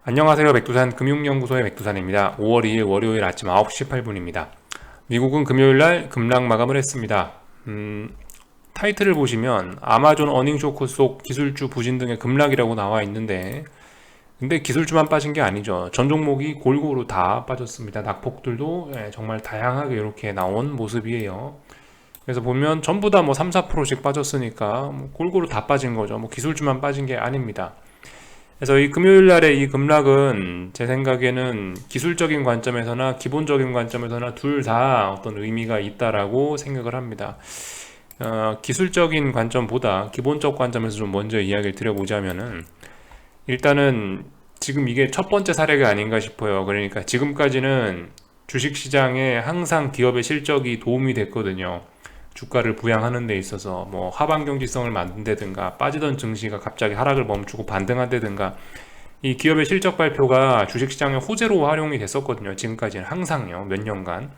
안녕하세요. 백두산 금융연구소의 백두산입니다. 5월 2일 월요일 아침 9시 8분입니다. 미국은 금요일날 급락 마감을 했습니다. 타이틀을 보시면 아마존 어닝 쇼크 속 기술주 부진 등의 급락이라고 나와 있는데, 근데 기술주만 빠진 게 아니죠. 전 종목이 골고루 다 빠졌습니다. 낙폭들도 정말 다양하게 이렇게 나온 모습이에요. 그래서 보면 전부 다 뭐 3, 4%씩 빠졌으니까 뭐 골고루 다 빠진 거죠. 뭐 기술주만 빠진 게 아닙니다. 그래서 이 금요일 날의 이 급락은 제 생각에는 기술적인 관점에서나 기본적인 관점에서나 둘 다 어떤 의미가 있다라고 생각을 합니다. 기술적인 관점보다 기본적 관점에서 좀 먼저 이야기를 드려보자면은, 일단은 지금 이게 첫 번째 사례가 아닌가 싶어요. 그러니까 지금까지는 주식시장에 항상 기업의 실적이 도움이 됐거든요. 주가를 부양하는 데 있어서 뭐 하방 경직성을 만든다든가, 빠지던 증시가 갑자기 하락을 멈추고 반등한다든가, 이 기업의 실적 발표가 주식시장의 호재로 활용이 됐었거든요. 지금까지는 항상요, 몇 년간.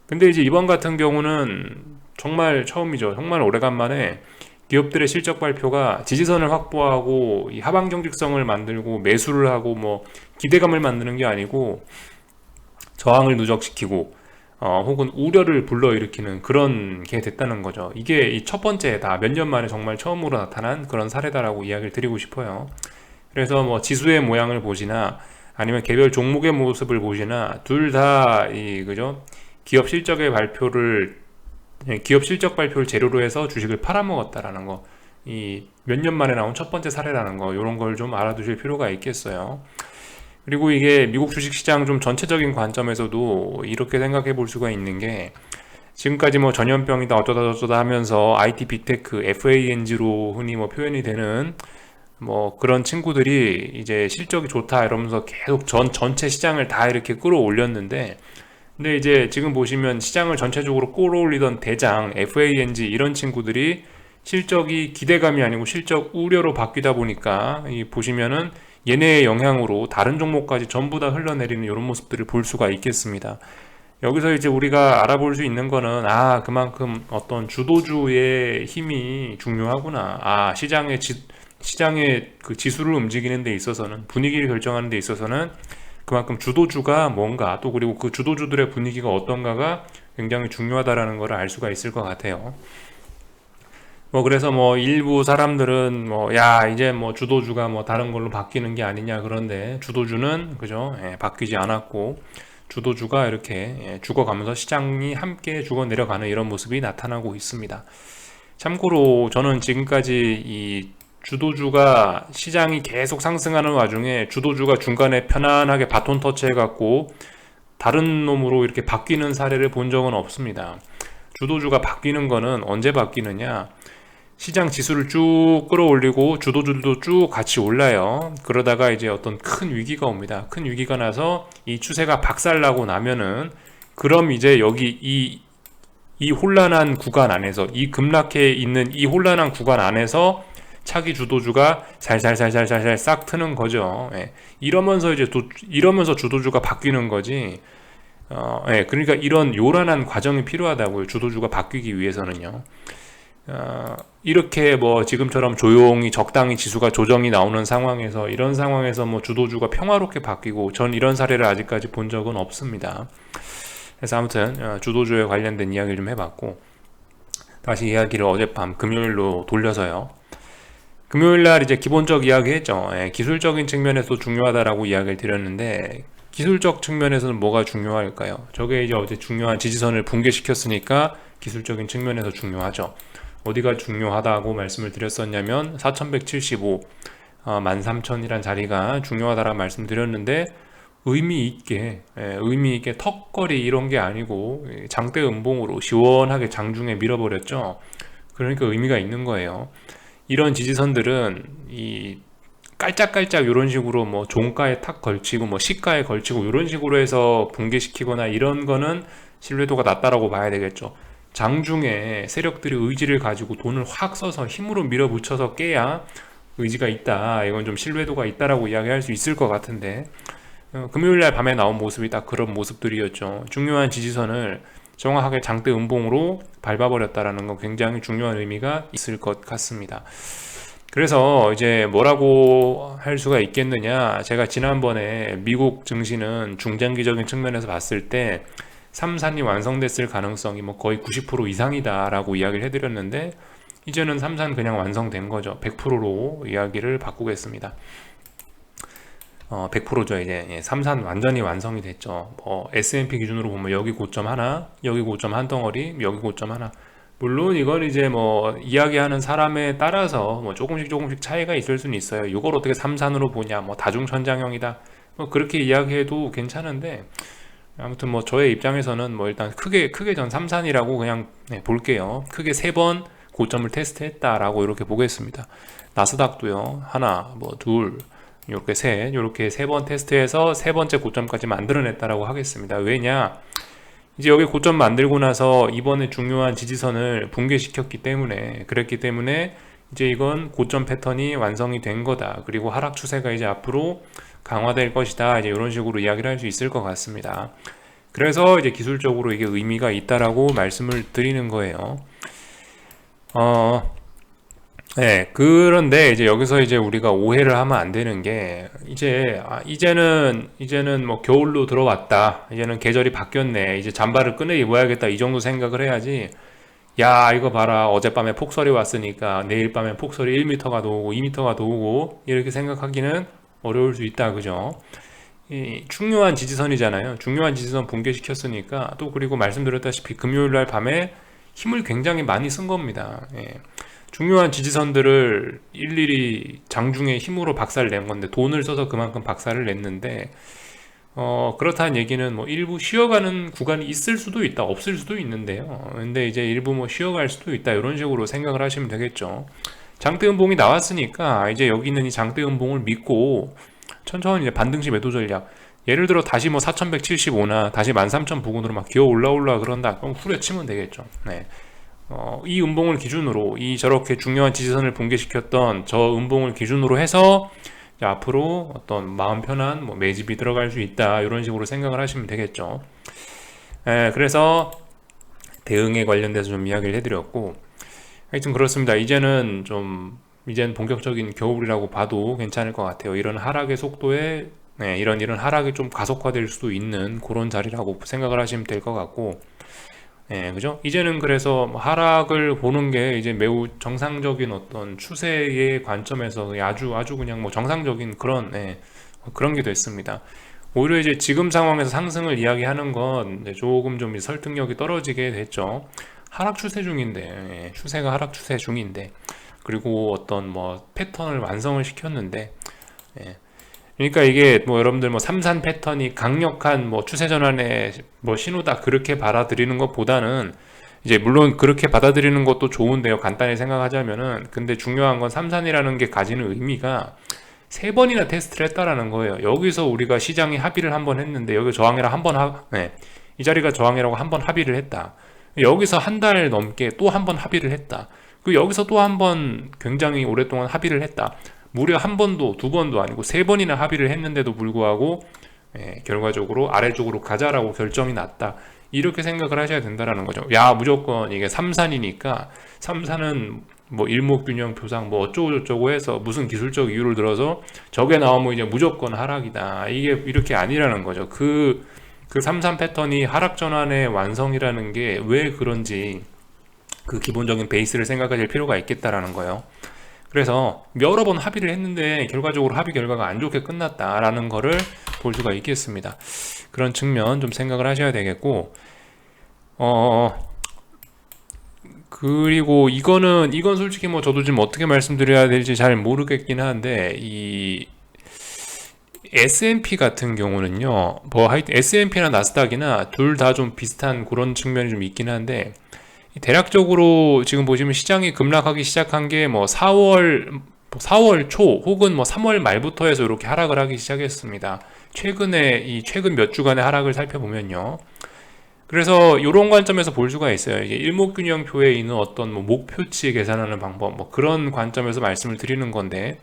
근데 이제 이번 같은 경우는 정말 처음이죠. 정말 오래간만에 기업들의 실적 발표가 지지선을 확보하고 이 하방 경직성을 만들고 매수를 하고 뭐 기대감을 만드는 게 아니고 저항을 누적시키고 혹은 우려를 불러일으키는 그런 게 됐다는 거죠. 이게 이 첫 번째다. 몇 년 만에 정말 처음으로 나타난 그런 사례다라고 이야기를 드리고 싶어요. 그래서 뭐 지수의 모양을 보시나 아니면 개별 종목의 모습을 보시나 둘 다 이 그죠? 기업 실적 발표를 재료로 해서 주식을 팔아먹었다라는 거. 이 몇 년 만에 나온 첫 번째 사례라는 거. 이런 걸 좀 알아두실 필요가 있겠어요. 그리고 이게 미국 주식시장 좀 전체적인 관점에서도 이렇게 생각해 볼 수가 있는 게, 지금까지 뭐 전염병이다 어쩌다 저쩌다 하면서 IT 빅테크 FANG로 흔히 뭐 표현이 되는 뭐 그런 친구들이 이제 실적이 좋다 이러면서 계속 전체 시장을 다 이렇게 끌어올렸는데, 근데 이제 지금 보시면 시장을 전체적으로 끌어올리던 대장 FANG 이런 친구들이 실적이 기대감이 아니고 실적 우려로 바뀌다 보니까 이 보시면은 얘네의 영향으로 다른 종목까지 전부 다 흘러내리는 이런 모습들을 볼 수가 있겠습니다. 여기서 이제 우리가 알아볼 수 있는 거는, 그만큼 어떤 주도주의 힘이 중요하구나. 시장의 그 지수를 움직이는 데 있어서는, 분위기를 결정하는 데 있어서는 그만큼 주도주가 뭔가, 또 그리고 그 주도주들의 분위기가 어떤가가 굉장히 중요하다라는 걸 알 수가 있을 것 같아요. 뭐 그래서 뭐 일부 사람들은 뭐 야 이제 뭐 주도주가 뭐 다른 걸로 바뀌는 게 아니냐, 그런데 주도주는 그죠, 바뀌지 않았고 주도주가 이렇게 죽어가면서 시장이 함께 죽어 내려가는 이런 모습이 나타나고 있습니다. 참고로 저는 지금까지 이 주도주가 시장이 계속 상승하는 와중에 주도주가 중간에 편안하게 바톤 터치해 갖고 다른 놈으로 이렇게 바뀌는 사례를 본 적은 없습니다. 주도주가 바뀌는 거는 언제 바뀌느냐, 시장 지수를 쭉 끌어올리고 주도주들도 쭉 같이 올라요. 그러다가 이제 어떤 큰 위기가 옵니다. 큰 위기가 나서 이 추세가 박살나고 나면은, 그럼 이제 여기 이 혼란한 구간 안에서, 이 급락해 있는 이 혼란한 구간 안에서 차기 주도주가 살살살살살살 싹 트는 거죠. 이러면서 주도주가 바뀌는 거지. 그러니까 이런 요란한 과정이 필요하다고요. 주도주가 바뀌기 위해서는요. 이렇게 뭐 지금처럼 조용히 적당히 지수가 조정이 나오는 상황에서, 이런 상황에서 뭐 주도주가 평화롭게 바뀌고, 전 이런 사례를 아직까지 본 적은 없습니다. 그래서 아무튼 주도주에 관련된 이야기를 좀 해봤고, 다시 이야기를 어젯밤 금요일로 돌려서요. 금요일날 이제 기본적 이야기 했죠. 기술적인 측면에서 중요하다라고 이야기를 드렸는데, 기술적 측면에서는 뭐가 중요할까요? 저게 이제 어제 중요한 지지선을 붕괴시켰으니까 기술적인 측면에서 중요하죠. 어디가 중요하다고 말씀을 드렸었냐면 4175, 13,000이란 자리가 중요하다라고 말씀드렸는데, 의미 있게 턱걸이 이런 게 아니고 장대 음봉으로 시원하게 장중에 밀어버렸죠. 그러니까 의미가 있는 거예요. 이런 지지선들은 이 깔짝깔짝 이런 식으로 뭐 종가에 탁 걸치고 뭐 시가에 걸치고 이런 식으로 해서 붕괴시키거나 이런 거는 신뢰도가 낮다라고 봐야 되겠죠. 장중에 세력들이 의지를 가지고 돈을 확 써서 힘으로 밀어붙여서 깨야 의지가 있다, 이건 좀 신뢰도가 있다라고 이야기할 수 있을 것 같은데, 금요일날 밤에 나온 모습이 딱 그런 모습들이었죠. 중요한 지지선을 정확하게 장대 음봉으로 밟아버렸다라는 건 굉장히 중요한 의미가 있을 것 같습니다. 그래서 이제 뭐라고 할 수가 있겠느냐. 제가 지난번에 미국 증시는 중장기적인 측면에서 봤을 때 삼산이 완성됐을 가능성이 뭐 거의 90% 이상이다라고 이야기를 해드렸는데, 이제는 삼산 그냥 완성된 거죠. 100%로 이야기를 바꾸겠습니다. 100%죠. 이제 삼산 완전히 완성이 됐죠. S&P 기준으로 보면 여기 고점 하나, 여기 고점 한 덩어리, 여기 고점 하나. 물론 이건 이제 뭐 이야기하는 사람에 따라서 뭐 조금씩 차이가 있을 수는 있어요. 이걸 어떻게 삼산으로 보냐, 뭐 다중천장형이다, 뭐 그렇게 이야기해도 괜찮은데, 아무튼 뭐 저의 입장에서는 뭐 일단 크게 전 삼산이라고 그냥 볼게요. 크게 3번 고점을 테스트했다라고 이렇게 보겠습니다. 나스닥도요, 하나, 뭐 둘, 이렇게 셋, 이렇게 3번 테스트해서 3번째 고점까지 만들어냈다라고 하겠습니다. 왜냐? 이제 여기 고점 만들고 나서 이번에 중요한 지지선을 붕괴시켰기 때문에, 그랬기 때문에 이제 이건 고점 패턴이 완성이 된 거다. 그리고 하락 추세가 이제 앞으로 강화될 것이다. 이제 이런 식으로 이야기를 할 수 있을 것 같습니다. 그래서 이제 기술적으로 이게 의미가 있다라고 말씀을 드리는 거예요. 네, 그런데 이제 여기서 이제 우리가 오해를 하면 안 되는 게, 이제는 뭐 겨울로 들어왔다. 이제는 계절이 바뀌었네. 이제 잠바를 꺼내 입어야겠다. 이 정도 생각을 해야지. 야, 이거 봐라. 어젯밤에 폭설이 왔으니까 내일 밤에 폭설이 1m가 더 오고 2m가 더 오고, 이렇게 생각하기는 어려울 수 있다. 그죠? 이 중요한 지지선이잖아요. 중요한 지지선 붕괴시켰으니까, 또 그리고 말씀드렸다시피 금요일 날 밤에 힘을 굉장히 많이 쓴 겁니다. 예. 중요한 지지선들을 일일이 장중에 힘으로 박살을 낸 건데, 돈을 써서 그만큼 박살을 냈는데, 그렇다는 얘기는 뭐 일부 쉬어가는 구간이 있을 수도 있다, 없을 수도 있는데요. 근데 이제 일부 뭐 쉬어갈 수도 있다, 이런 식으로 생각을 하시면 되겠죠. 장대 음봉이 나왔으니까 이제 여기 있는 이 장대 음봉을 믿고 천천히 이제 반등시 매도 전략, 예를 들어 다시 뭐 4175나 다시 13,000 부근으로 막 기어 올라올라 그런다, 그럼 후려치면 되겠죠. 네. 이 음봉을 기준으로, 이 저렇게 중요한 지지선을 붕괴시켰던 저 음봉을 기준으로 해서 앞으로 어떤 마음 편한 뭐 매집이 들어갈 수 있다, 이런 식으로 생각을 하시면 되겠죠. 그래서 대응에 관련돼서 좀 이야기를 해드렸고, 하여튼 그렇습니다. 이제는 본격적인 겨울이라고 봐도 괜찮을 것 같아요. 이런 하락의 속도에 이런 하락이 좀 가속화될 수도 있는 그런 자리라고 생각을 하시면 될 것 같고, 그죠? 이제는 그래서 하락을 보는 게 이제 매우 정상적인 어떤 추세의 관점에서 아주 그냥 뭐 정상적인 그런 게 됐습니다. 오히려 이제 지금 상황에서 상승을 이야기하는 건 조금 좀 설득력이 떨어지게 됐죠. 하락 추세 중인데, 추세가 하락 추세 중인데, 그리고 어떤 뭐 패턴을 완성을 시켰는데, 그러니까 이게 뭐 여러분들 뭐 삼산 패턴이 강력한 뭐 추세 전환의 뭐 신호다, 그렇게 받아들이는 것보다는, 이제 물론 그렇게 받아들이는 것도 좋은데요, 간단히 생각하자면은. 근데 중요한 건 삼산이라는 게 가지는 의미가 3번이나 테스트를 했다라는 거예요. 여기서 우리가 시장이 합의를 한번 했는데, 여기 저항이라 이 자리가 저항이라고 한번 합의를 했다. 여기서 한 달 넘게 또 한 번 합의를 했다. 그 여기서 또 한 번 굉장히 오랫동안 합의를 했다. 무려 한 번도, 2번도 아니고 3번이나 합의를 했는데도 불구하고 결과적으로 아래쪽으로 가자라고 결정이 났다, 이렇게 생각을 하셔야 된다라는 거죠. 야, 무조건 이게 삼산이니까, 삼산은 뭐 일목균형 표상 뭐 어쩌고저쩌고 해서 무슨 기술적 이유를 들어서 저게 나오면 이제 무조건 하락이다, 이게 이렇게 아니라는 거죠. 그 삼산 패턴이 하락 전환의 완성이라는 게 왜 그런지, 그 기본적인 베이스를 생각하실 필요가 있겠다라는 거예요. 그래서 여러 번 합의를 했는데 결과적으로 합의 결과가 안 좋게 끝났다라는 거를 볼 수가 있겠습니다. 그런 측면 좀 생각을 하셔야 되겠고, 그리고 이건 솔직히 뭐 저도 지금 어떻게 말씀드려야 될지 잘 모르겠긴 한데, 이 S&P 같은 경우는요, 뭐 하여튼 S&P나 나스닥이나 둘 다 좀 비슷한 그런 측면이 좀 있긴 한데, 대략적으로 지금 보시면 시장이 급락하기 시작한 게 뭐 4월 초 혹은 뭐 3월 말부터 해서 이렇게 하락을 하기 시작했습니다. 최근 몇 주간의 하락을 살펴보면요. 그래서 이런 관점에서 볼 수가 있어요. 이게 일목균형표에 있는 어떤 뭐 목표치 계산하는 방법, 뭐 그런 관점에서 말씀을 드리는 건데,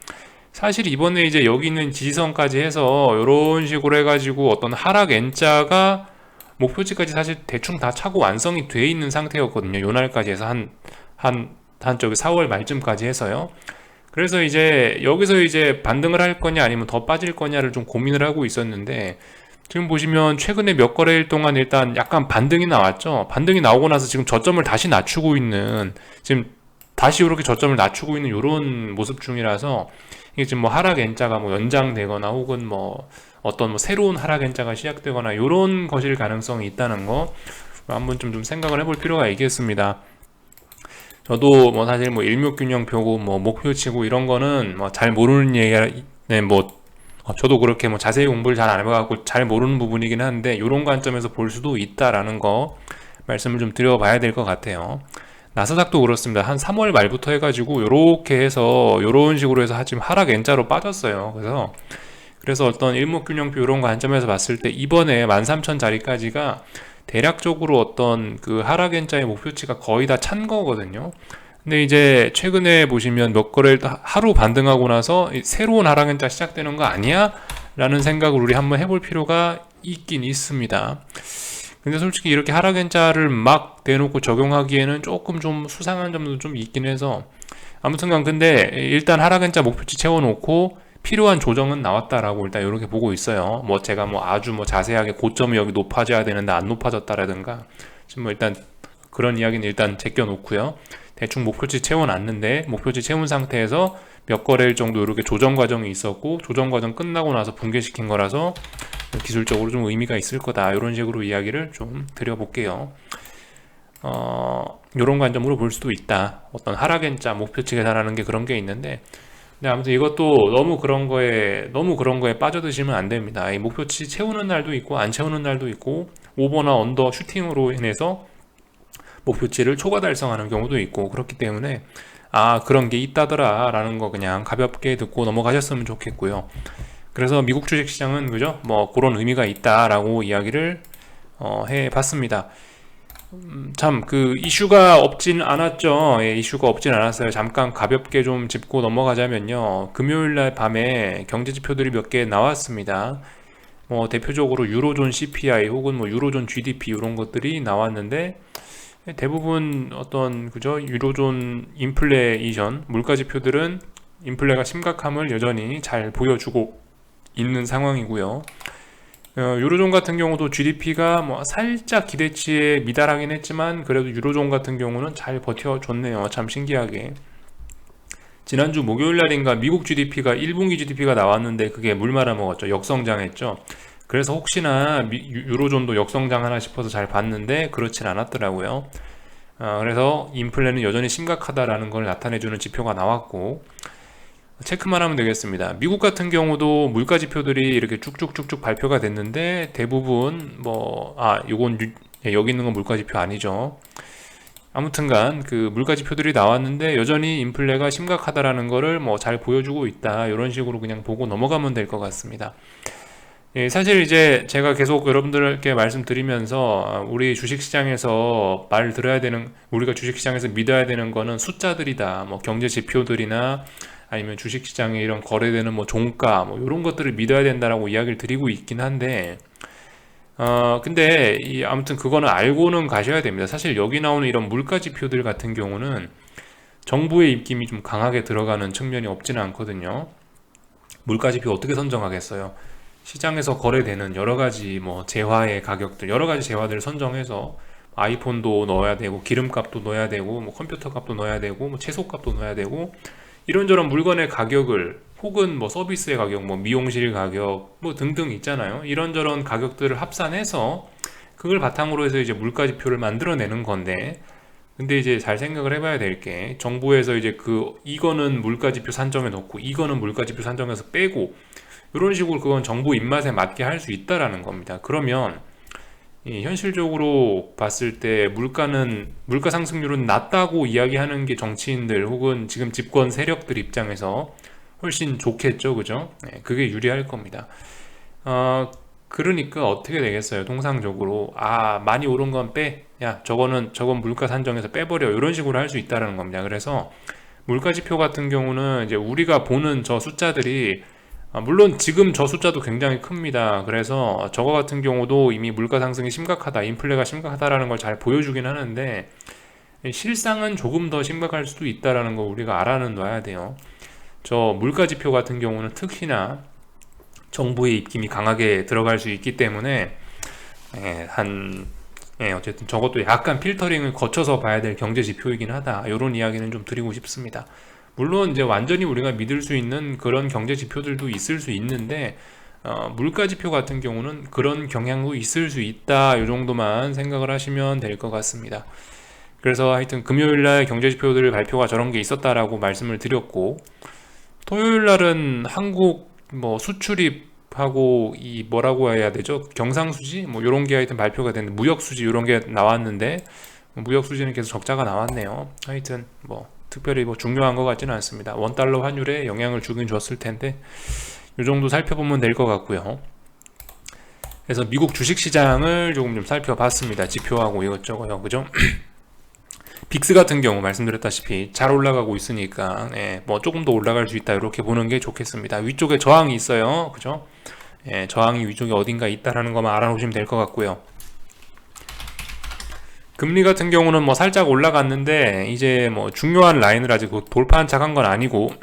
사실 이번에 이제 여기 있는 지지선까지 해서 이런 식으로 해가지고 어떤 하락 N자가 목표치까지 사실 대충 다 차고 완성이 돼 있는 상태였거든요. 요 날까지 해서 한 저기 4월 말쯤까지 해서요. 그래서 이제 여기서 이제 반등을 할 거냐 아니면 더 빠질 거냐를 좀 고민을 하고 있었는데, 지금 보시면 최근에 몇 거래일 동안 일단 약간 반등이 나왔죠. 반등이 나오고 나서 지금 저점을 다시 낮추고 있는, 지금 다시 이렇게 저점을 낮추고 있는 이런 모습 중이라서, 이게 지금 뭐 하락 N자가 뭐 연장되거나 혹은 뭐 어떤 뭐 새로운 하락 N자가 시작되거나 이런 것일 가능성이 있다는 거 한번 좀 생각을 해볼 필요가 있겠습니다. 저도 뭐 사실 뭐 일목균형표고 뭐 목표치고 이런 거는 뭐 잘 모르는 얘기라, 네, 뭐 저도 그렇게 뭐 자세히 공부를 잘 안 해봐갖고 잘 모르는 부분이긴 한데, 이런 관점에서 볼 수도 있다라는 거 말씀을 좀 드려봐야 될 것 같아요. 나스닥도 그렇습니다. 한 3월 말부터 해가지고 요렇게 해서 요런 식으로 해서 지금 하락 N자로 빠졌어요. 그래서 어떤 일목균형표 이런 관점에서 봤을 때 이번에 13,000자리까지가 대략적으로 어떤 그 하락 N자의 목표치가 거의 다 찬 거거든요. 근데 이제 최근에 보시면 몇 거래일 하루 반등하고 나서 새로운 하락 N자 시작되는 거 아니야? 라는 생각을 우리 한번 해볼 필요가 있긴 있습니다. 근데 솔직히 이렇게 하락 N자를 막 대놓고 적용하기에는 조금 좀 수상한 점도 좀 있긴 해서, 아무튼간 근데 일단 하락 N자 목표치 채워놓고 필요한 조정은 나왔다라고 일단 이렇게 보고 있어요. 뭐 제가 뭐 아주 뭐 자세하게 고점이 여기 높아져야 되는데 안 높아졌다라든가 지금 뭐 일단 그런 이야기는 일단 제껴놓고요. 대충 목표치 채워놨는데, 목표치 채운 상태에서 몇 거래일 정도 이렇게 조정 과정이 있었고, 조정 과정 끝나고 나서 붕괴시킨 거라서 기술적으로 좀 의미가 있을 거다, 이런 식으로 이야기를 좀 드려볼게요. 이런 관점으로 볼 수도 있다. 어떤 하락 N자 목표치 계산하는 게 그런 게 있는데, 근데 아무튼 이것도 너무 그런 거에 빠져드시면 안 됩니다. 이 목표치 채우는 날도 있고 안 채우는 날도 있고, 오버나 언더 슈팅으로 인해서 목표치를 초과 달성하는 경우도 있고, 그렇기 때문에 그런 게 있다더라 라는 거 그냥 가볍게 듣고 넘어가셨으면 좋겠고요. 그래서 미국 주식시장은 그죠? 뭐 그런 의미가 있다라고 이야기를 해봤습니다. 참 그 이슈가 없진 않았죠. 예, 이슈가 없진 않았어요. 잠깐 가볍게 좀 짚고 넘어가자면요, 금요일날 밤에 경제지표들이 몇 개 나왔습니다. 뭐 대표적으로 유로존 CPI 혹은 뭐 유로존 GDP 이런 것들이 나왔는데, 대부분 어떤 그죠, 유로존 인플레이션 물가지표들은 인플레가 심각함을 여전히 잘 보여주고 있는 상황이고요. 유로존 같은 경우도 GDP가 뭐 살짝 기대치에 미달하긴 했지만 그래도 유로존 같은 경우는 잘 버텨줬네요. 참 신기하게. 지난주 목요일 날인가 미국 GDP가 1분기 GDP가 나왔는데 그게 물 말아먹었죠. 역성장했죠. 그래서 혹시나 유로존도 역성장하나 싶어서 잘 봤는데 그렇진 않았더라고요. 그래서 인플레는 여전히 심각하다라는 걸 나타내주는 지표가 나왔고, 체크만 하면 되겠습니다. 미국 같은 경우도 물가 지표들이 이렇게 쭉쭉쭉쭉 발표가 됐는데, 대부분 여기 있는 건 물가 지표 아니죠. 아무튼간 그 물가 지표들이 나왔는데 여전히 인플레가 심각하다라는 거를 뭐 잘 보여주고 있다, 이런 식으로 그냥 보고 넘어가면 될 것 같습니다. 예, 사실 이제 제가 계속 여러분들께 말씀드리면서 우리 주식시장에서 우리가 주식시장에서 믿어야 되는 거는 숫자들이다. 뭐 경제 지표들이나 아니면 주식시장에 이런 거래되는 뭐 종가 뭐 이런 것들을 믿어야 된다라고 이야기를 드리고 있긴 한데, 근데 아무튼 그거는 알고는 가셔야 됩니다. 사실 여기 나오는 이런 물가 지표들 같은 경우는 정부의 입김이 좀 강하게 들어가는 측면이 없지는 않거든요. 물가 지표 어떻게 선정하겠어요? 시장에서 거래되는 여러 가지 뭐 재화의 가격들, 여러 가지 재화들을 선정해서 아이폰도 넣어야 되고 기름값도 넣어야 되고 뭐 컴퓨터 값도 넣어야 되고 뭐 채소 값도 넣어야 되고, 이런저런 물건의 가격을 혹은 뭐 서비스의 가격, 뭐 미용실 가격 뭐 등등 있잖아요. 이런저런 가격들을 합산해서 그걸 바탕으로 해서 이제 물가지표를 만들어내는 건데, 근데 이제 잘 생각을 해봐야 될 게, 정부에서 이제 이거는 물가지표 산정해 놓고 이거는 물가지표 산정해서 빼고 이런 식으로 그건 정부 입맛에 맞게 할 수 있다라는 겁니다. 그러면 현실적으로 봤을 때 물가 상승률은 낮다고 이야기하는 게 정치인들 혹은 지금 집권 세력들 입장에서 훨씬 좋겠죠, 그죠? 네, 그게 유리할 겁니다. 그러니까 어떻게 되겠어요? 통상적으로 많이 오른 건 빼, 저건 물가 산정해서 빼버려, 이런 식으로 할 수 있다라는 겁니다. 그래서 물가 지표 같은 경우는 이제 우리가 보는 저 숫자들이, 물론 지금 저 숫자도 굉장히 큽니다. 그래서 저거 같은 경우도 이미 물가 상승이 심각하다, 인플레가 심각하다라는 걸 잘 보여주긴 하는데, 실상은 조금 더 심각할 수도 있다라는 거 우리가 알아는 놔야 돼요. 저 물가지표 같은 경우는 특히나 정부의 입김이 강하게 들어갈 수 있기 때문에 예, 어쨌든 저것도 약간 필터링을 거쳐서 봐야 될 경제 지표이긴 하다. 이런 이야기는 좀 드리고 싶습니다. 물론 이제 완전히 우리가 믿을 수 있는 그런 경제 지표들도 있을 수 있는데 물가 지표 같은 경우는 그런 경향도 있을 수 있다. 이 정도만 생각을 하시면 될 것 같습니다. 그래서 하여튼 금요일날 경제 지표들 발표가 저런 게 있었다라고 말씀을 드렸고, 토요일날은 한국 뭐 수출입하고 이 뭐라고 해야 되죠? 경상수지 뭐 이런 게 하여튼 발표가 됐는데, 무역수지 이런 게 나왔는데 무역수지는 계속 적자가 나왔네요. 하여튼 뭐 특별히 뭐 중요한 것 같지는 않습니다. 원달러 환율에 영향을 주긴 줬을 텐데 이 정도 살펴보면 될 것 같고요. 그래서 미국 주식시장을 조금 좀 살펴봤습니다. 지표하고 이것저것요, 그죠? 빅스 같은 경우 말씀드렸다시피 잘 올라가고 있으니까 뭐 조금 더 올라갈 수 있다 이렇게 보는 게 좋겠습니다. 위쪽에 저항이 있어요, 그죠? 저항이 위쪽에 어딘가 있다라는 것만 알아놓으시면 될 것 같고요. 금리 같은 경우는 뭐 살짝 올라갔는데 이제 뭐 중요한 라인을 아직 돌파한 척한 건 아니고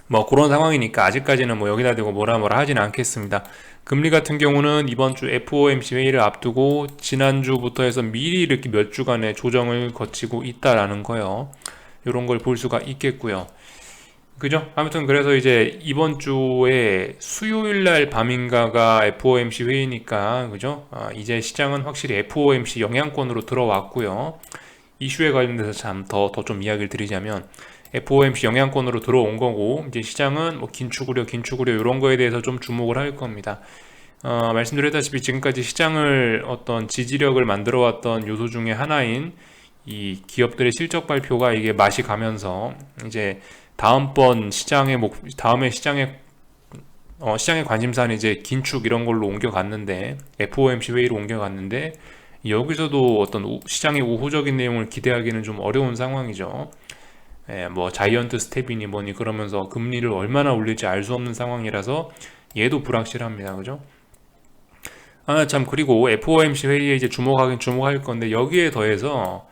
뭐 그런 상황이니까 아직까지는 뭐 여기다 대고 뭐라 하지는 않겠습니다. 금리 같은 경우는 이번 주 FOMC 회의를 앞두고 지난주부터 해서 미리 이렇게 몇 주간의 조정을 거치고 있다라는 거요. 이런 걸 볼 수가 있겠고요. 그죠? 아무튼 그래서 이제 이번 주에 수요일 날 밤인가가 FOMC 회의니까, 그죠? 이제 시장은 확실히 FOMC 영향권으로 들어왔고요. 이슈에 관련돼서 참 더 좀 이야기를 드리자면 FOMC 영향권으로 들어온 거고, 이제 시장은 뭐 긴축 우려 이런 거에 대해서 좀 주목을 할 겁니다. 말씀드렸다시피 지금까지 시장을 어떤 지지력을 만들어 왔던 요소 중에 하나인 이 기업들의 실적 발표가 이게 맛이 가면서 이제 다음에 시장의 관심사는 이제 긴축 이런 걸로 옮겨갔는데, FOMC 회의로 옮겨갔는데 여기서도 어떤 시장의 우호적인 내용을 기대하기는 좀 어려운 상황이죠. 뭐 자이언트 스텝이니 뭐니 그러면서 금리를 얼마나 올릴지 알 수 없는 상황이라서 얘도 불확실합니다. 그죠? 참, 그리고 FOMC 회의에 이제 주목하긴 주목할 건데 여기에 더해서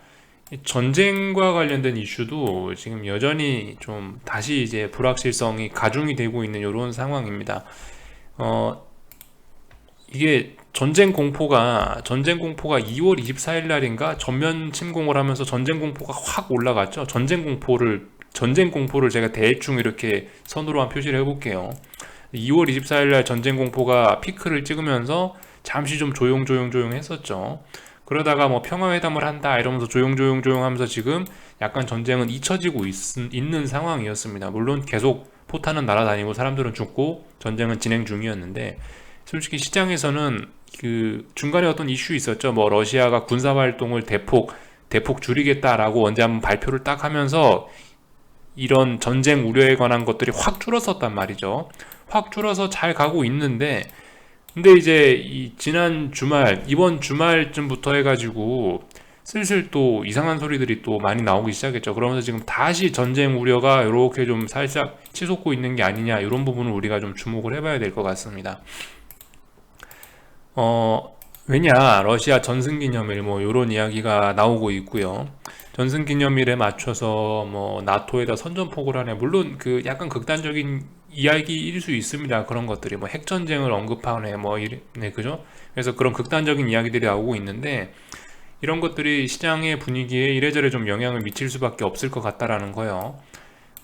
전쟁과 관련된 이슈도 지금 여전히 좀 다시 이제 불확실성이 가중이 되고 있는 이런 상황입니다. 이게 전쟁 공포가 2월 24일 날인가 전면 침공을 하면서 전쟁 공포가 확 올라갔죠. 전쟁 공포를 제가 대충 이렇게 선으로 한 표시를 해볼게요. 2월 24일 날 전쟁 공포가 피크를 찍으면서 잠시 좀 조용 했었죠. 그러다가 뭐 평화회담을 한다 이러면서 조용 하면서 지금 약간 전쟁은 잊혀지고 있는 상황이었습니다. 물론 계속 포탄은 날아다니고 사람들은 죽고 전쟁은 진행 중이었는데, 솔직히 시장에서는 그 중간에 어떤 이슈 있었죠. 뭐 러시아가 군사 활동을 대폭 줄이겠다라고 언제 한번 발표를 딱 하면서 이런 전쟁 우려에 관한 것들이 확 줄었었단 말이죠. 확 줄어서 잘 가고 있는데, 근데 이제 이번 주말쯤부터 해가지고 슬슬 또 이상한 소리들이 또 많이 나오기 시작했죠. 그러면서 지금 다시 전쟁 우려가 이렇게 좀 살짝 치솟고 있는 게 아니냐, 이런 부분을 우리가 좀 주목을 해봐야 될 것 같습니다. 왜냐, 러시아 전승기념일 뭐 이런 이야기가 나오고 있고요. 전승기념일에 맞춰서 뭐 나토에다 선전포고를 하네. 물론 그 약간 극단적인 이야기일 수 있습니다. 그런 것들이 뭐 핵전쟁을 언급하네 뭐 네, 그죠? 그래서 그런 극단적인 이야기들이 나오고 있는데, 이런 것들이 시장의 분위기에 이래저래 좀 영향을 미칠 수밖에 없을 것 같다라는 거예요.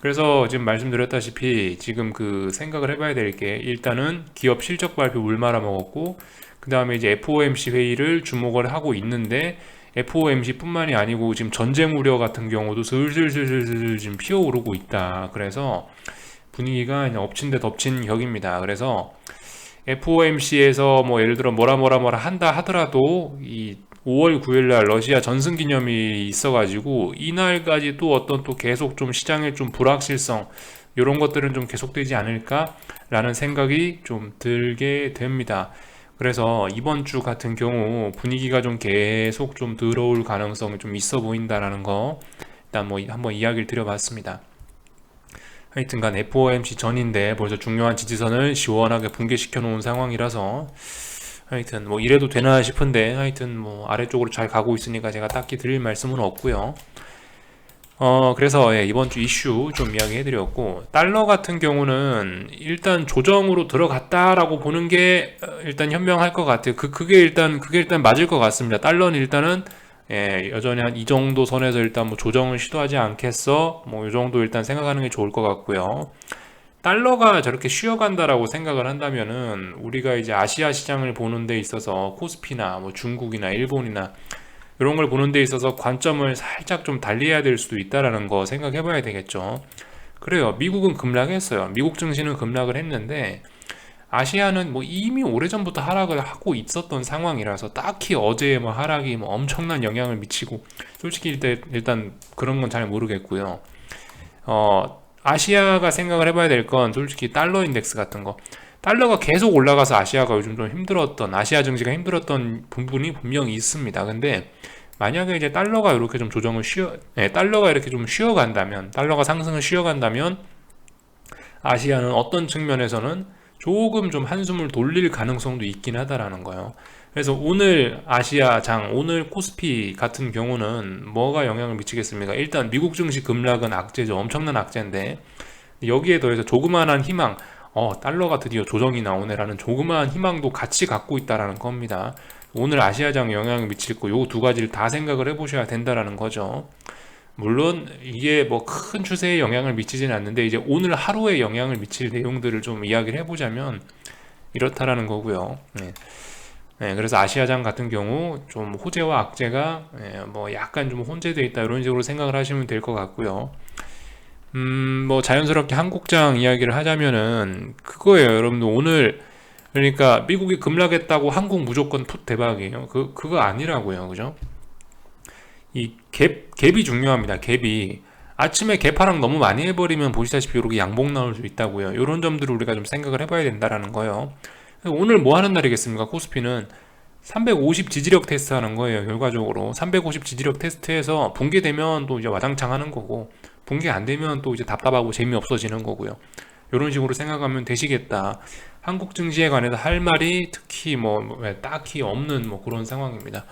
그래서 지금 말씀드렸다시피 지금 그 생각을 해봐야 될 게, 일단은 기업 실적 발표 물 말아먹었고, 그 다음에 이제 FOMC 회의를 주목을 하고 있는데, FOMC 뿐만이 아니고 지금 전쟁 우려 같은 경우도 슬슬 지금 피어오르고 있다. 그래서 분위기가 그냥 엎친 데 덮친 격입니다. 그래서 FOMC에서 뭐 예를 들어 뭐라 한다 하더라도 이 5월 9일 날 러시아 전승기념일이 있어가지고 이날까지 또 어떤 또 계속 좀 시장의 좀 불확실성 이런 것들은 좀 계속되지 않을까라는 생각이 좀 들게 됩니다. 그래서 이번 주 같은 경우 분위기가 좀 계속 좀 들어올 가능성이 좀 있어 보인다라는 거 일단 뭐 한번 이야기를 드려봤습니다. 하여튼간 FOMC 전인데 벌써 중요한 지지선을 시원하게 붕괴시켜 놓은 상황이라서 하여튼 뭐 이래도 되나 싶은데, 하여튼 뭐 아래쪽으로 잘 가고 있으니까 제가 딱히 드릴 말씀은 없고요. 그래서 이번 주 이슈 좀 이야기해드렸고, 달러 같은 경우는 일단 조정으로 들어갔다라고 보는 게 일단 현명할 것 같아요. 그게 일단 맞을 것 같습니다. 달러는 일단은 여전히 한 이 정도 선에서 일단 뭐 조정을 시도하지 않겠어, 뭐 이 정도 일단 생각하는 게 좋을 것 같고요. 달러가 저렇게 쉬어간다라고 생각을 한다면은 우리가 이제 아시아 시장을 보는 데 있어서 코스피나 뭐 중국이나 일본이나 이런 걸 보는 데 있어서 관점을 살짝 좀 달리해야 될 수도 있다라는 거 생각해 봐야 되겠죠. 그래요. 미국은 급락했어요. 미국 증시는 급락을 했는데 아시아는 뭐 이미 오래전부터 하락을 하고 있었던 상황이라서 딱히 어제의 뭐 하락이 뭐 엄청난 영향을 미치고, 솔직히 일단 그런 건 잘 모르겠고요. 아시아가 생각을 해봐야 될 건 솔직히 달러 인덱스 같은 거, 달러가 계속 올라가서 아시아가 요즘 좀 힘들었던, 아시아 증시가 힘들었던 부분이 분명히 있습니다. 근데 만약에 이제 달러가 이렇게 좀 달러가 이렇게 좀 쉬어간다면, 달러가 상승을 쉬어간다면 아시아는 어떤 측면에서는 조금 좀 한숨을 돌릴 가능성도 있긴 하다라는 거예요. 그래서 오늘 아시아장, 오늘 코스피 같은 경우는 뭐가 영향을 미치겠습니까? 일단 미국 증시 급락은 악재죠. 엄청난 악재인데 여기에 더해서 조그마한 희망, 달러가 드디어 조정이 나오네라는 조그마한 희망도 같이 갖고 있다라는 겁니다. 오늘 아시아장 영향을 미칠 거 요 두 가지를 다 생각을 해보셔야 된다라는 거죠. 물론 이게 뭐 큰 추세에 영향을 미치지는 않는데 이제 오늘 하루에 영향을 미칠 내용들을 좀 이야기를 해보자면 이렇다라는 거고요. 그래서 아시아장 같은 경우 좀 호재와 악재가 뭐 약간 좀 혼재되어 있다 이런 식으로 생각을 하시면 될 것 같고요. 뭐 자연스럽게 한국장 이야기를 하자면은 그거예요. 여러분들 오늘 그러니까 미국이 급락했다고 한국 무조건 풋 대박이에요. 그거 아니라고요. 그죠? 이 갭이 중요합니다. 갭이 아침에 갭하락 너무 많이 해버리면 보시다시피 이렇게 양봉 나올 수 있다고요. 이런 점들을 우리가 좀 생각을 해봐야 된다라는 거예요. 오늘 뭐 하는 날이겠습니까? 코스피는 350 지지력 테스트 하는 거예요. 결과적으로 350 지지력 테스트해서 붕괴되면 또 이제 와장창 하는 거고, 붕괴 안 되면 또 이제 답답하고 재미없어지는 거고요. 이런 식으로 생각하면 되시겠다. 한국 증시에 관해서 할 말이 특히 딱히 없는 뭐 그런 상황입니다.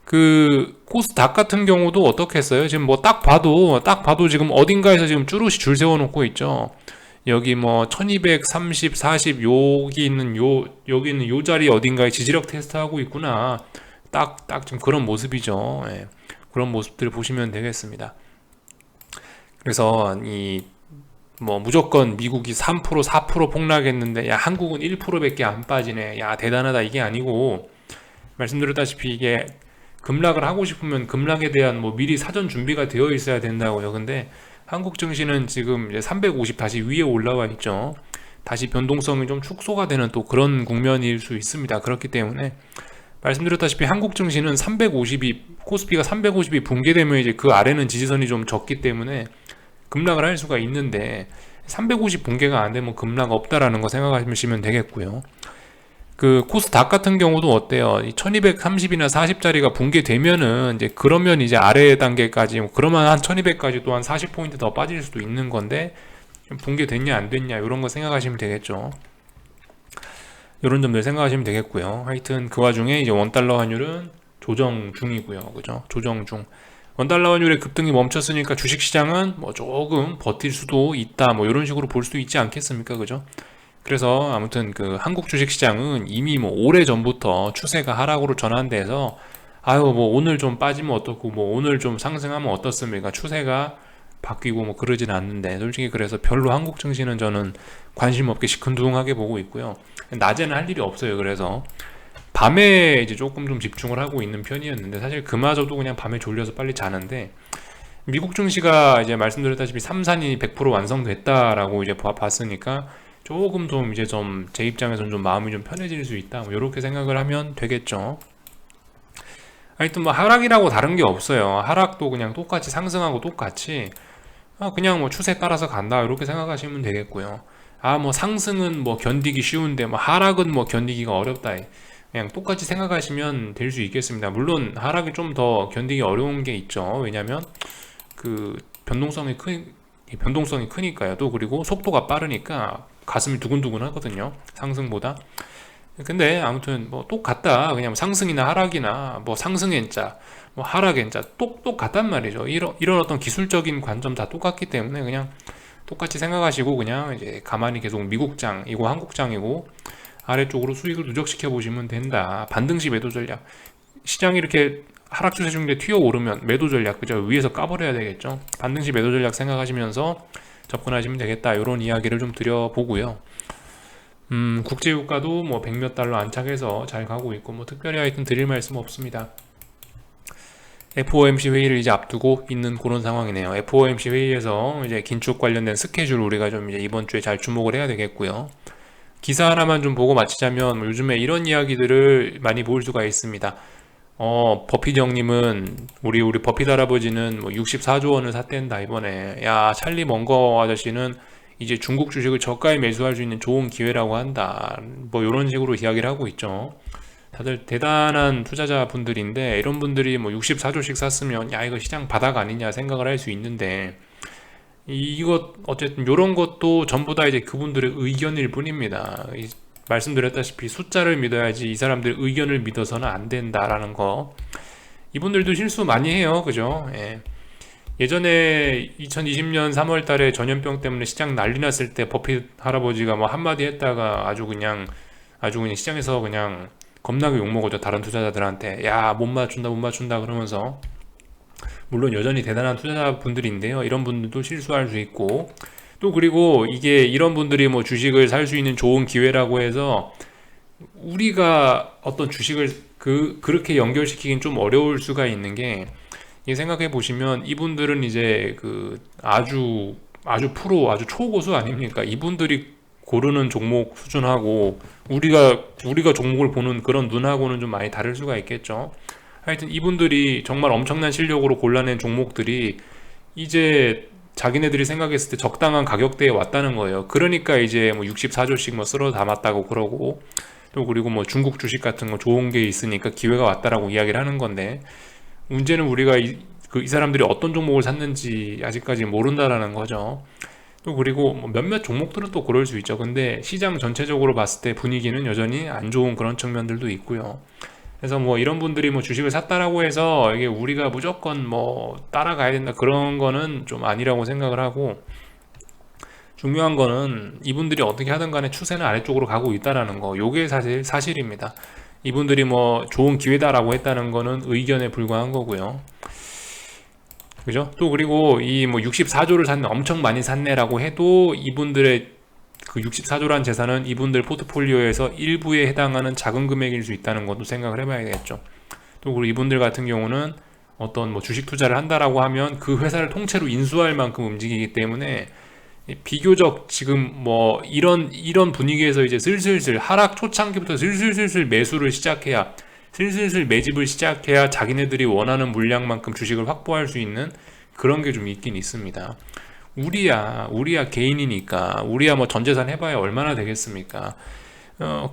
그 코스닥 같은 경우도 어떻게 했어요? 지금 뭐 딱 봐도 지금 어딘가에서 지금 쭈루시 줄 세워놓고 있죠. 여기 뭐 1230, 40 여기 있는 요 자리 어딘가에 지지력 테스트 하고 있구나. 딱 지금 그런 모습이죠. 그런 모습들을 보시면 되겠습니다. 그래서 이 뭐 무조건 미국이 3%, 4% 폭락했는데 야 한국은 1%밖에 안 빠지네. 야 대단하다 이게 아니고, 말씀드렸다시피 이게 급락을 하고 싶으면 급락에 대한 뭐 미리 사전 준비가 되어 있어야 된다고요. 근데 한국 증시는 지금 이제 350 다시 위에 올라와 있죠. 다시 변동성이 좀 축소가 되는 또 그런 국면일 수 있습니다. 그렇기 때문에 말씀드렸다시피 한국 증시는 350이 코스피가 350이 붕괴되면 이제 그 아래는 지지선이 좀 적기 때문에 급락을 할 수가 있는데 350 붕괴가 안 되면 급락 없다라는 거 생각하시면 되겠고요. 그 코스닥 같은 경우도 어때요? 1230이나 40짜리가 붕괴되면은 이제 그러면 이제 아래 단계까지 그러면 한 1200까지 또 한 40포인트 더 빠질 수도 있는 건데 붕괴됐냐 안 됐냐 이런 거 생각하시면 되겠죠. 이런 점들 생각하시면 되겠고요. 하여튼 그 와중에 이제 원달러 환율은 조정 중이고요. 그죠? 조정 중. 원달러 환율의 급등이 멈췄으니까 주식시장은 뭐 조금 버틸 수도 있다. 뭐 이런 식으로 볼 수도 있지 않겠습니까? 그죠? 그래서 아무튼 그 한국 주식시장은 이미 뭐 오래 전부터 추세가 하락으로 전환돼서 아유 뭐 오늘 좀 빠지면 어떻고 뭐 오늘 좀 상승하면 어떻습니까? 추세가 바뀌고 뭐 그러진 않는데, 솔직히 그래서 별로 한국 증시는 저는 관심 없게 시큰둥하게 보고 있고요. 낮에는 할 일이 없어요. 그래서 밤에 이제 조금 좀 집중을 하고 있는 편이었는데 사실 그마저도 그냥 밤에 졸려서 빨리 자는데, 미국 증시가 이제 말씀드렸다시피 3산이 100% 완성됐다라고 이제 봤으니까 조금 좀 이제 좀 제 입장에서는 좀 마음이 좀 편해질 수 있다. 뭐 이렇게 생각을 하면 되겠죠. 하여튼 뭐 하락이라고 다른 게 없어요. 하락도 그냥 똑같이 상승하고 똑같이 그냥 뭐 추세 따라서 간다 이렇게 생각하시면 되겠고요. 뭐 상승은 뭐 견디기 쉬운데 뭐 하락은 뭐 견디기가 어렵다. 그냥 똑같이 생각하시면 될 수 있겠습니다. 물론 하락이 좀 더 견디기 어려운 게 있죠. 왜냐면 그 변동성이 크니까요. 또 그리고 속도가 빠르니까 가슴이 두근두근 하거든요. 상승보다. 근데 아무튼 뭐 똑같다. 그냥 상승이나 하락이나 뭐 상승엔자, 뭐 하락엔자 똑같단 말이죠. 이런 어떤 기술적인 관점 다 똑같기 때문에 그냥 똑같이 생각하시고 그냥 이제 가만히 계속 미국장이고 한국장이고 아래쪽으로 수익을 누적시켜 보시면 된다. 반등시 매도 전략. 시장이 이렇게 하락 추세 중인데 튀어 오르면 매도 전략, 그죠? 위에서 까버려야 되겠죠. 반등시 매도 전략 생각하시면서 접근하시면 되겠다. 이런 이야기를 좀 드려보고요. 국제유가도 뭐 100몇 달러 안착해서 잘 가고 있고 뭐 특별히 하여튼 드릴 말씀 없습니다. FOMC 회의를 이제 앞두고 있는 그런 상황이네요. FOMC 회의에서 이제 긴축 관련된 스케줄 우리가 좀 이제 이번 주에 잘 주목을 해야 되겠고요. 기사 하나만 좀 보고 마치자면 뭐 요즘에 이런 이야기들을 많이 볼 수가 있습니다. 버핏 형님은 우리 버핏 할아버지는 뭐 64조 원을 샀댄다 이번에. 야, 찰리 먼거 아저씨는 이제 중국 주식을 저가에 매수할 수 있는 좋은 기회라고 한다. 뭐 이런 식으로 이야기를 하고 있죠. 다들 대단한 투자자분들인데 이런 분들이 뭐 64조씩 샀으면 야, 이거 시장 바닥 아니냐 생각을 할 수 있는데 이것 어쨌든 이런 것도 전부 다 이제 그분들의 의견일 뿐입니다. 말씀드렸다시피 숫자를 믿어야지 이 사람들의 의견을 믿어서는 안 된다라는 거. 이분들도 실수 많이 해요, 그죠? 예. 예전에 2020년 3월 달에 전염병 때문에 시장 난리 났을 때 버핏 할아버지가 뭐 한마디 했다가 아주 그냥 시장에서 그냥 겁나게 욕먹었죠. 다른 투자자들한테. 야, 못 맞춘다 그러면서. 물론 여전히 대단한 투자자분들인데요. 이런 분들도 실수할 수 있고. 또 그리고 이게 이런 분들이 뭐 주식을 살 수 있는 좋은 기회라고 해서 우리가 어떤 주식을 그렇게 연결시키긴 좀 어려울 수가 있는 게, 이 생각해 보시면 이분들은 이제 그 아주 프로 아주 초고수 아닙니까? 이분들이 고르는 종목 수준하고 우리가 종목을 보는 그런 눈하고는 좀 많이 다를 수가 있겠죠. 하여튼 이분들이 정말 엄청난 실력으로 골라낸 종목들이 이제 자기네들이 생각했을 때 적당한 가격대에 왔다는 거예요. 그러니까 이제 뭐 64조씩 뭐 쓸어 담았다고 그러고, 또 그리고 뭐 중국 주식 같은 거 좋은 게 있으니까 기회가 왔다라고 이야기를 하는 건데, 문제는 우리가 이 사람들이 어떤 종목을 샀는지 아직까지 모른다라는 거죠. 또 그리고 뭐 몇몇 종목들은 또 그럴 수 있죠. 근데 시장 전체적으로 봤을 때 분위기는 여전히 안 좋은 그런 측면들도 있고요. 그래서 뭐 이런 분들이 뭐 주식을 샀다라고 해서 이게 우리가 무조건 뭐 따라가야 된다 그런 거는 좀 아니라고 생각을 하고, 중요한 거는 이분들이 어떻게 하든 간에 추세는 아래쪽으로 가고 있다라는 거, 요게 사실입니다. 이분들이 뭐 좋은 기회다라고 했다는 거는 의견에 불과한 거고요. 그죠? 또 그리고 이 뭐 64조를 샀네, 엄청 많이 샀네라고 해도 이분들의 그 64조란 재산은 이분들 포트폴리오에서 일부에 해당하는 작은 금액일 수 있다는 것도 생각을 해봐야겠죠. 또 그리고 이분들 같은 경우는 어떤 뭐 주식 투자를 한다라고 하면 그 회사를 통째로 인수할 만큼 움직이기 때문에 비교적 지금 뭐 이런 분위기에서 이제 슬슬슬 하락 초창기부터 슬슬슬 매수를 시작해야, 슬슬슬 매집을 시작해야 자기네들이 원하는 물량만큼 주식을 확보할 수 있는 그런 게 좀 있긴 있습니다. 우리야 개인이니까, 우리야 뭐 전재산 해봐야 얼마나 되겠습니까?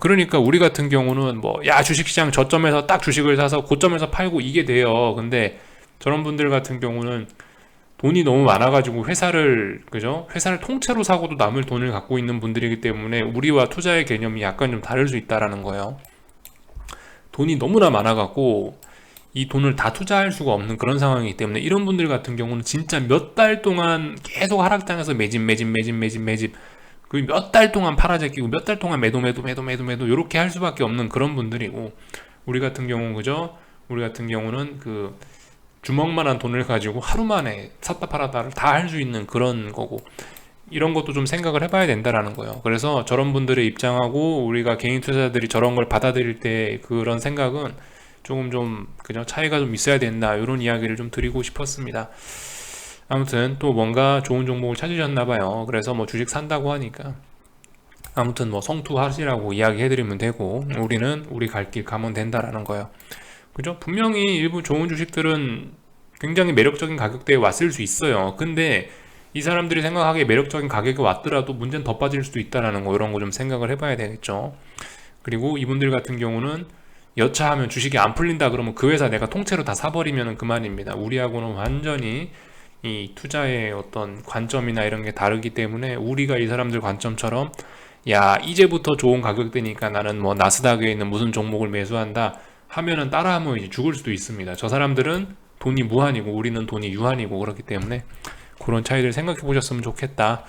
그러니까 우리 같은 경우는 뭐 야, 주식시장 저점에서 딱 주식을 사서 고점에서 팔고 이게 돼요. 근데 저런 분들 같은 경우는 돈이 너무 많아가지고 그죠? 회사를 통째로 사고도 남을 돈을 갖고 있는 분들이기 때문에 우리와 투자의 개념이 약간 좀 다를 수 있다라는 거예요. 돈이 너무나 많아갖고 이 돈을 다 투자할 수가 없는 그런 상황이기 때문에 이런 분들 같은 경우는 진짜 몇 달 동안 계속 하락장에서 매집 그 몇 달 동안 팔아제끼고 몇 달 동안 매도 이렇게 할 수밖에 없는 그런 분들이고, 우리 같은 경우는 그죠? 우리 같은 경우는 그 주먹만한 돈을 가지고 하루 만에 샀다 팔았다를 다 할 수 있는 그런 거고, 이런 것도 좀 생각을 해봐야 된다라는 거예요. 그래서 저런 분들의 입장하고 우리가 개인 투자자들이 저런 걸 받아들일 때 그런 생각은 조금 좀 그냥 차이가 좀 있어야 된다, 이런 이야기를 좀 드리고 싶었습니다. 아무튼 또 뭔가 좋은 종목을 찾으셨나 봐요. 그래서 뭐 주식 산다고 하니까 아무튼 뭐 성투하시라고 이야기해드리면 되고, 우리는 우리 갈 길 가면 된다라는 거예요. 그죠? 분명히 일부 좋은 주식들은 굉장히 매력적인 가격대에 왔을 수 있어요. 근데 이 사람들이 생각하기에 매력적인 가격에 왔더라도 문제는 더 빠질 수도 있다라는 거, 이런 거 좀 생각을 해봐야 되겠죠. 그리고 이분들 같은 경우는 여차하면 주식이 안 풀린다 그러면 그 회사 내가 통째로 다 사버리면 그만입니다. 우리하고는 완전히 이 투자의 어떤 관점이나 이런 게 다르기 때문에 우리가 이 사람들 관점처럼 야, 이제부터 좋은 가격대니까 나는 뭐 나스닥에 있는 무슨 종목을 매수한다 하면은 따라하면 이제 죽을 수도 있습니다. 저 사람들은 돈이 무한이고 우리는 돈이 유한이고 그렇기 때문에 그런 차이를 생각해 보셨으면 좋겠다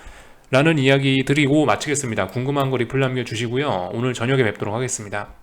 라는 이야기 드리고 마치겠습니다. 궁금한 거 리플 남겨주시고요. 오늘 저녁에 뵙도록 하겠습니다.